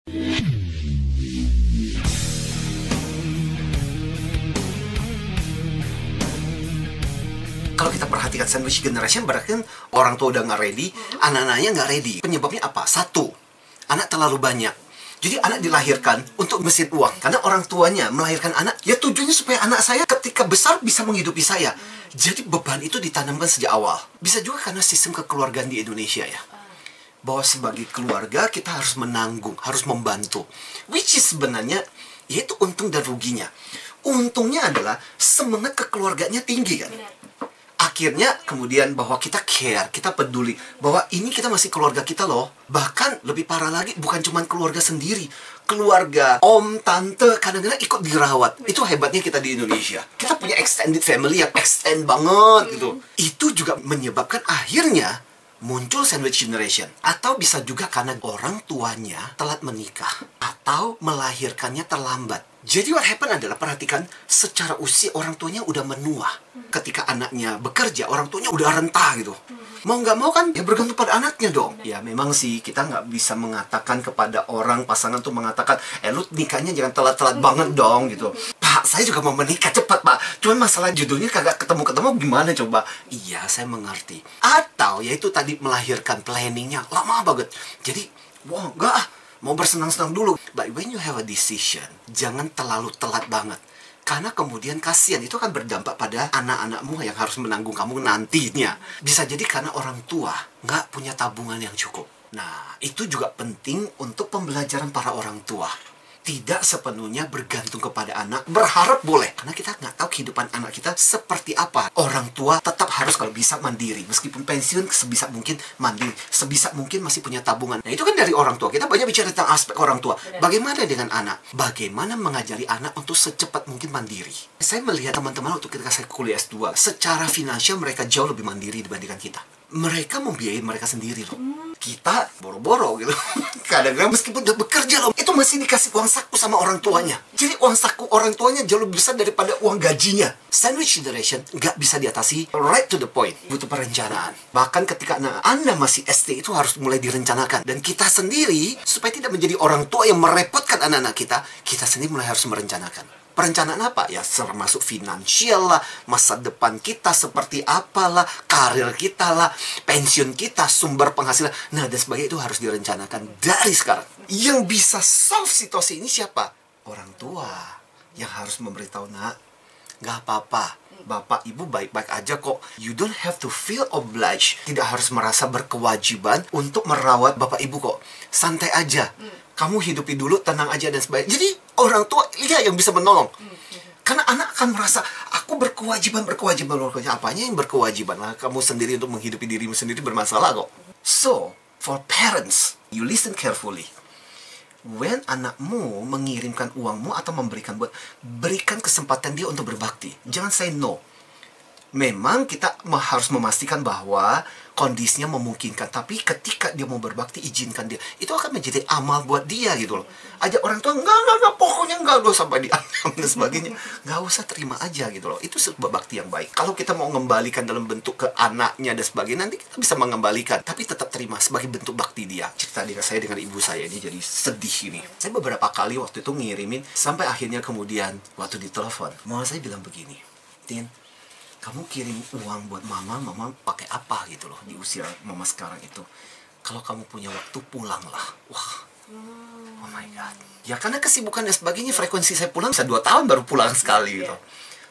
Kalau kita perhatikan sandwich generation, berarti kan orang tua udah nggak ready, anak-anaknya nggak ready. Penyebabnya apa? Satu, anak terlalu banyak. Jadi anak dilahirkan untuk mesin uang. Karena orang tuanya melahirkan anak, ya tujuannya supaya anak saya ketika besar bisa menghidupi saya. Jadi beban itu ditanamkan sejak awal. Bisa juga karena sistem kekeluargaan di Indonesia ya. Bahwa sebagai keluarga kita harus menanggung, harus membantu. Which is sebenarnya, yaitu untung dan ruginya. Untungnya adalah semangat kekeluarganya tinggi kan. Akhirnya kemudian bahwa kita care, kita peduli bahwa ini kita masih keluarga kita loh. Bahkan lebih parah lagi, bukan cuma keluarga sendiri, keluarga, om, tante kadang-kadang ikut dirawat. Itu hebatnya kita di Indonesia. Kita punya extended family yang extend banget gitu. Itu juga menyebabkan akhirnya muncul sandwich generation. Atau bisa juga karena orang tuanya telat menikah atau melahirkannya terlambat. Jadi what happen adalah, perhatikan, secara usia orang tuanya udah menua. Ketika anaknya bekerja, orang tuanya udah rentah gitu. Mau nggak mau kan, ya bergantung pada anaknya dong. Ya memang sih, kita nggak bisa mengatakan kepada orang, pasangan tuh mengatakan, lu nikahnya jangan telat-telat banget dong gitu. Pak, saya juga mau menikah cepat pak. Cuman masalah jodohnya kagak ketemu-ketemu, gimana coba? Iya, saya mengerti. Atau, yaitu tadi melahirkan planningnya lama banget. Jadi, wah nggak ah. Mau bersenang-senang dulu. But when you have a decision, jangan terlalu telat banget. Karena kemudian kasihan, itu akan berdampak pada anak-anakmu yang harus menanggung kamu nantinya. Bisa jadi karena orang tua nggak punya tabungan yang cukup. Nah, itu juga penting untuk pembelajaran para orang tua. Tidak sepenuhnya bergantung kepada anak. Berharap boleh, karena kita nggak tahu kehidupan anak kita seperti apa. Orang tua tetap harus kalau bisa mandiri. Meskipun pensiun, sebisa mungkin mandiri. Sebisa mungkin masih punya tabungan. Nah itu kan dari orang tua. Kita banyak bicara tentang aspek orang tua. Bagaimana dengan anak? Bagaimana mengajari anak untuk secepat mungkin mandiri? Saya melihat teman-teman waktu ketika saya kuliah S2, secara finansial mereka jauh lebih mandiri dibandingkan kita. Mereka membiayai mereka sendiri loh. Kita boro-boro gitu. Kadang-kadang meskipun udah bekerja loh, itu masih dikasih uang saku sama orang tuanya. Jadi uang saku orang tuanya jauh lebih besar daripada uang gajinya. Sandwich generation nggak bisa diatasi, right to the point. Butuh perencanaan. Bahkan ketika Anda masih SD, itu harus mulai direncanakan. Dan kita sendiri, supaya tidak menjadi orang tua yang merepotkan anak-anak kita sendiri mulai harus merencanakan. Perencanaan apa? Ya termasuk finansial lah, masa depan kita seperti apalah, karir kita lah, pensiun kita, sumber penghasilan. Nah, dan sebagainya itu harus direncanakan dari sekarang. Yang bisa solve situasi ini siapa? Orang tua yang harus memberitahu, nak, nggak apa-apa. Bapak, ibu baik-baik aja kok. You don't have to feel obliged. Tidak harus merasa berkewajiban untuk merawat bapak ibu kok. Santai aja. Kamu hidupi dulu, tenang aja dan sebagainya. Jadi orang tua dia yang bisa menolong. Karena anak akan merasa, aku berkewajiban. Apanya yang berkewajiban? Lah, kamu sendiri untuk menghidupi dirimu sendiri bermasalah kok. So, for parents, you listen carefully. When anakmu mengirimkan uangmu atau memberikan berikan kesempatan dia untuk berbakti. Jangan say no. Memang kita harus memastikan bahwa kondisinya memungkinkan. Tapi ketika dia mau berbakti, izinkan dia. Itu akan menjadi amal buat dia gitu loh. Ajak orang tua, enggak, pokoknya enggak usah sampai diancam dan sebagainya. Enggak usah, terima aja gitu loh. Itu sebuah bakti yang baik. Kalau kita mau mengembalikan dalam bentuk ke anaknya dan sebagainya, nanti kita bisa mengembalikan. Tapi tetap terima sebagai bentuk bakti dia. Cerita saya dengan ibu saya ini jadi sedih ini. Saya beberapa kali waktu itu ngirimin, sampai akhirnya kemudian waktu ditelepon, mama saya bilang begini, Tin, kamu kirim uang buat mama pakai apa gitu loh di usia mama sekarang itu. Kalau kamu punya waktu, pulanglah. Wah, oh my God. Ya karena kesibukan dan sebagainya, frekuensi saya pulang bisa 2 tahun baru pulang sekali gitu.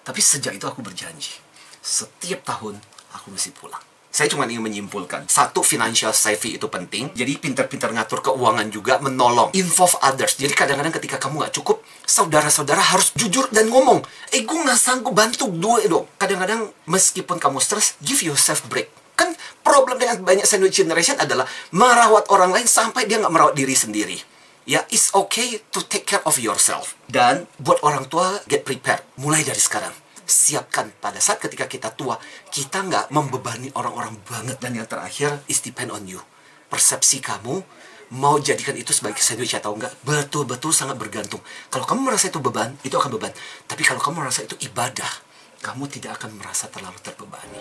Tapi sejak itu aku berjanji, setiap tahun aku mesti pulang. Saya cuma ingin menyimpulkan, satu, financial savvy itu penting. Jadi pintar-pintar ngatur keuangan juga, menolong, involve others. Jadi kadang-kadang ketika kamu nggak cukup, saudara-saudara harus jujur dan ngomong, gue nggak sanggup bantu, dong. Kadang-kadang meskipun kamu stres, give yourself break. Kan problem dengan banyak sandwich generation adalah merawat orang lain sampai dia nggak merawat diri sendiri. Ya, it's okay to take care of yourself. Dan buat orang tua, get prepared. Mulai dari sekarang. Siapkan pada saat ketika kita tua, kita nggak membebani orang-orang banget. Dan yang terakhir, is depend on you. Persepsi kamu, mau jadikan itu sebagai sandwich atau enggak, betul-betul sangat bergantung. Kalau kamu merasa itu beban, itu akan beban. Tapi kalau kamu merasa itu ibadah, kamu tidak akan merasa terlalu terbebani.